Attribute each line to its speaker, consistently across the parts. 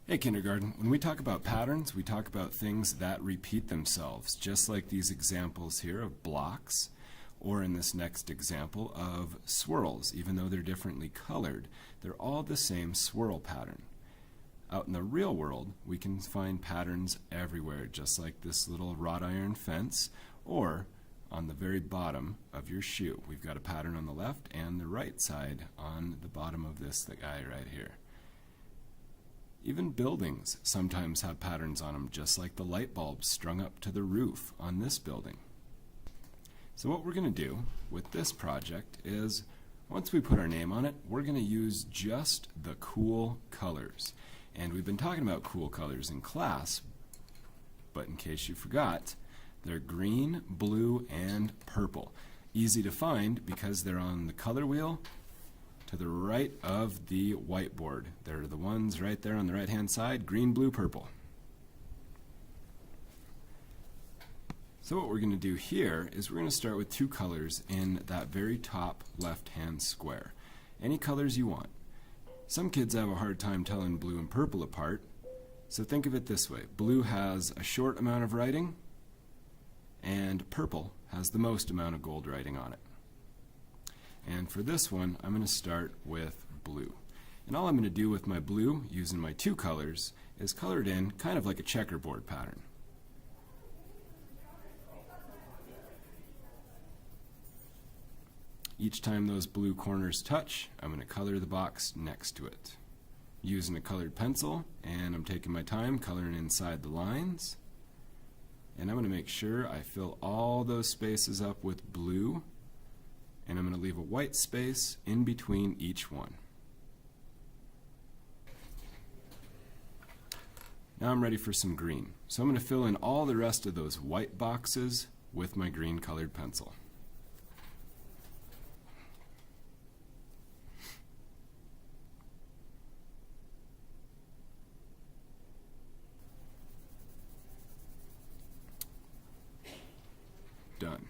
Speaker 1: Hey kindergarten, when we talk about patterns, we talk about things that repeat themselves, just like these examples here of blocks, or in this next example of swirls. Even though they're differently colored, they're all the same swirl pattern. Out in the real world, we can find patterns everywhere, just like this little wrought iron fence, or on the very bottom of your shoe. We've got a pattern on the left and the right side on the bottom of this guy right here. Even buildings sometimes have patterns on them, just like the light bulbs strung up to the roof on this building. So what we're going to do with this project is, once we put our name on it, we're going to use just the cool colors. And we've been talking about cool colors in class, but in case you forgot, they're green, blue, and purple. Easy to find because they're on the color wheel to the right of the whiteboard. They're the ones right there on the right-hand side, green, blue, purple. So what we're going to do here is we're going to start with two colors in that very top left-hand square. Any colors you want. Some kids have a hard time telling blue and purple apart, so think of it this way. Blue has a short amount of writing, and purple has the most amount of gold writing on it. And for this one, I'm going to start with blue. And all I'm going to do with my blue, using my two colors, is color it in kind of like a checkerboard pattern. Each time those blue corners touch, I'm going to color the box next to it. Using a colored pencil, and I'm taking my time coloring inside the lines. And I'm going to make sure I fill all those spaces up with blue. And I'm going to leave a white space in between each one. Now I'm ready for some green. So I'm going to fill in all the rest of those white boxes with my green colored pencil. Done.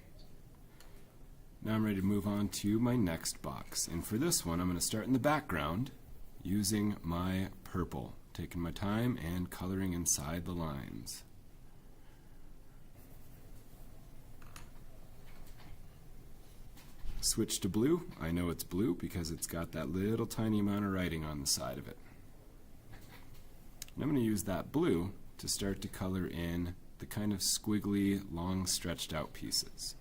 Speaker 1: Now I'm ready to move on to my next box. And for this one, I'm going to start in the background using my purple, taking my time and coloring inside the lines. Switch to blue. I know it's blue because it's got that little tiny amount of writing on the side of it. And I'm going to use that blue to start to color in the kind of squiggly, long stretched out pieces.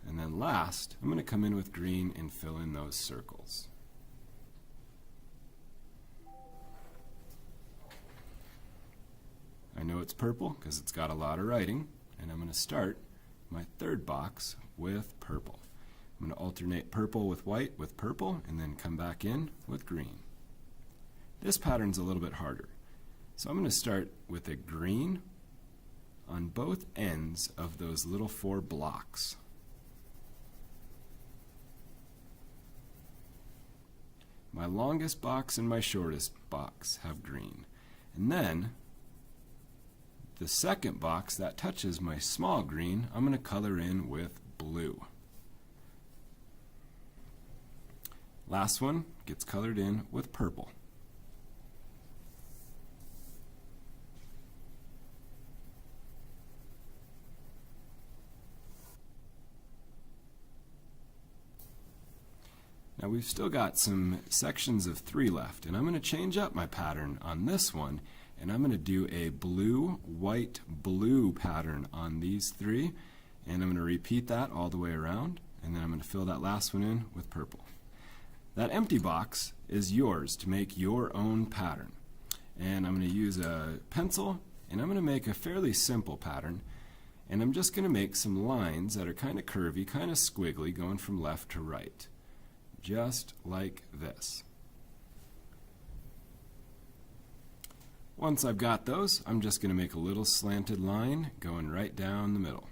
Speaker 1: And then last, I'm going to come in with green and fill in those circles. I know it's purple because it's got a lot of writing, and I'm going to start my third box with purple. I'm going to alternate purple with white with purple, and then come back in with green. This pattern's a little bit harder. So I'm going to start with a green on both ends of those little 4 blocks. My longest box and my shortest box have green. And then the second box that touches my small green, I'm going to color in with blue. Last one gets colored in with purple. Now we've still got some sections of 3 left, and I'm going to change up my pattern on this one, and I'm going to do a blue, white, blue pattern on these 3, and I'm going to repeat that all the way around, and then I'm going to fill that last one in with purple. That empty box is yours to make your own pattern, and I'm going to use a pencil, and I'm going to make a fairly simple pattern, and I'm just going to make some lines that are kind of curvy, kind of squiggly, going from left to right. Just like this. Once I've got those, I'm just going to make a little slanted line going right down the middle.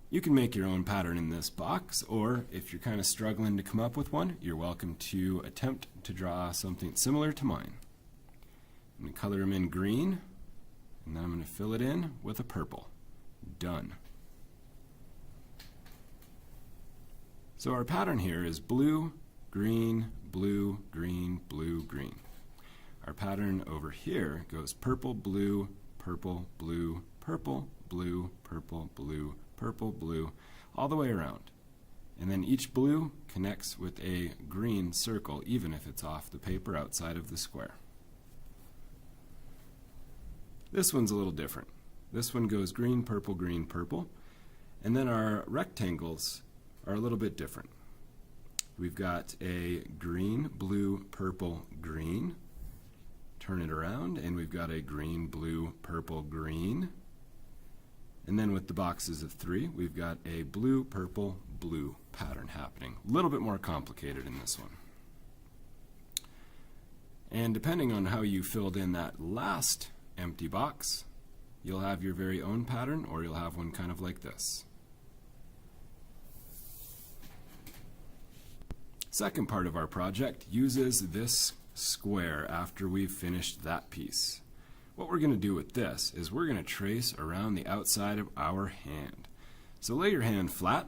Speaker 1: You can make your own pattern in this box, or if you're kind of struggling to come up with one, you're welcome to attempt to draw something similar to mine. I'm going to color them in green, and then I'm going to fill it in with a purple. Done. So our pattern here is blue, green, blue, green, blue, green. our pattern over here goes purple, blue, purple, blue, purple, blue, purple, blue, purple, blue, all the way around. And then each blue connects with a green circle, even if it's off the paper outside of the square. This one's a little different. This one goes green, purple, green, purple. And then our rectangles are a little bit different. We've got a green, blue, purple, green. Turn it around, and we've got a green, blue, purple, green. And then with the boxes of 3, we've got a blue, purple, blue pattern happening. A little bit more complicated in this one. And depending on how you filled in that last empty box, you'll have your very own pattern, or you'll have one kind of like this. Second part of our project uses this square after we've finished that piece. What we're going to do with this is we're going to trace around the outside of our hand. So lay your hand flat,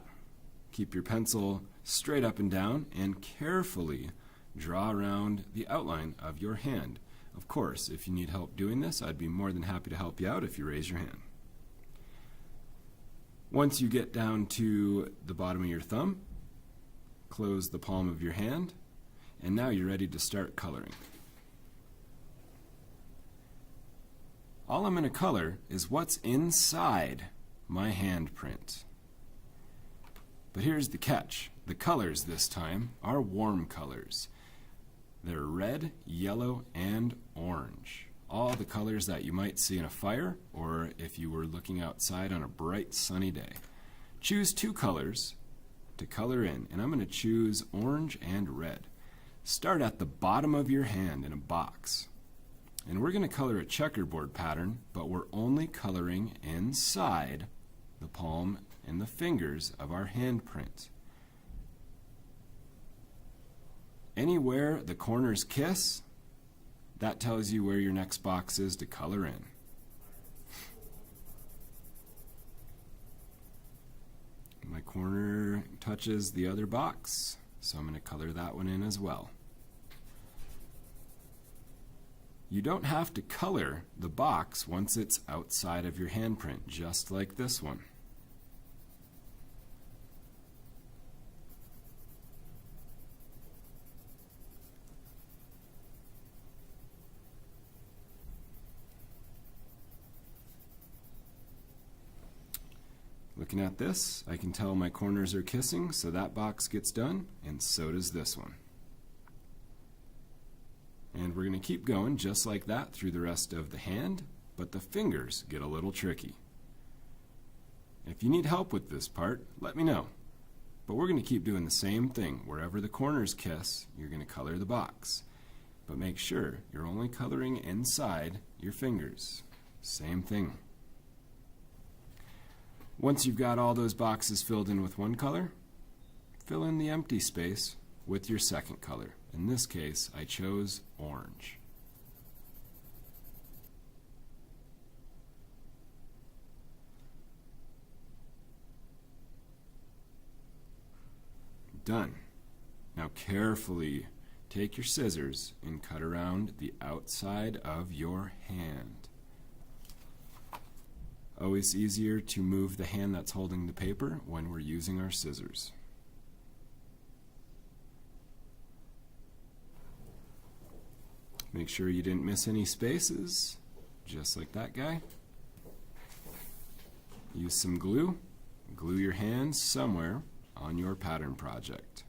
Speaker 1: keep your pencil straight up and down, and carefully draw around the outline of your hand. Of course, if you need help doing this, I'd be more than happy to help you out if you raise your hand. Once you get down to the bottom of your thumb, close the palm of your hand, and now you're ready to start coloring. All I'm going to color is what's inside my handprint. But here's the catch. The colors this time are warm colors. They're red, yellow, and orange. All the colors that you might see in a fire, or if you were looking outside on a bright sunny day. Choose 2 colors to color in, and I'm going to choose orange and red. Start at the bottom of your hand in a box. And we're going to color a checkerboard pattern, but we're only coloring inside the palm and the fingers of our handprint. Anywhere the corners kiss, that tells you where your next box is to color in. My corner touches the other box, so I'm going to color that one in as well. You don't have to color the box once it's outside of your handprint, just like this one. Looking at this, I can tell my corners are kissing, so that box gets done, and so does this one. And we're going to keep going just like that through the rest of the hand, but the fingers get a little tricky. If you need help with this part, let me know. But we're going to keep doing the same thing. Wherever the corners kiss, you're going to color the box. But make sure you're only coloring inside your fingers. Same thing. Once you've got all those boxes filled in with one color, fill in the empty space with your second color. In this case, I chose orange. Done. Now carefully take your scissors and cut around the outside of your hand. Always easier to move the hand that's holding the paper when we're using our scissors. Make sure you didn't miss any spaces, just like that guy. Use some glue. Glue your hands somewhere on your pattern project.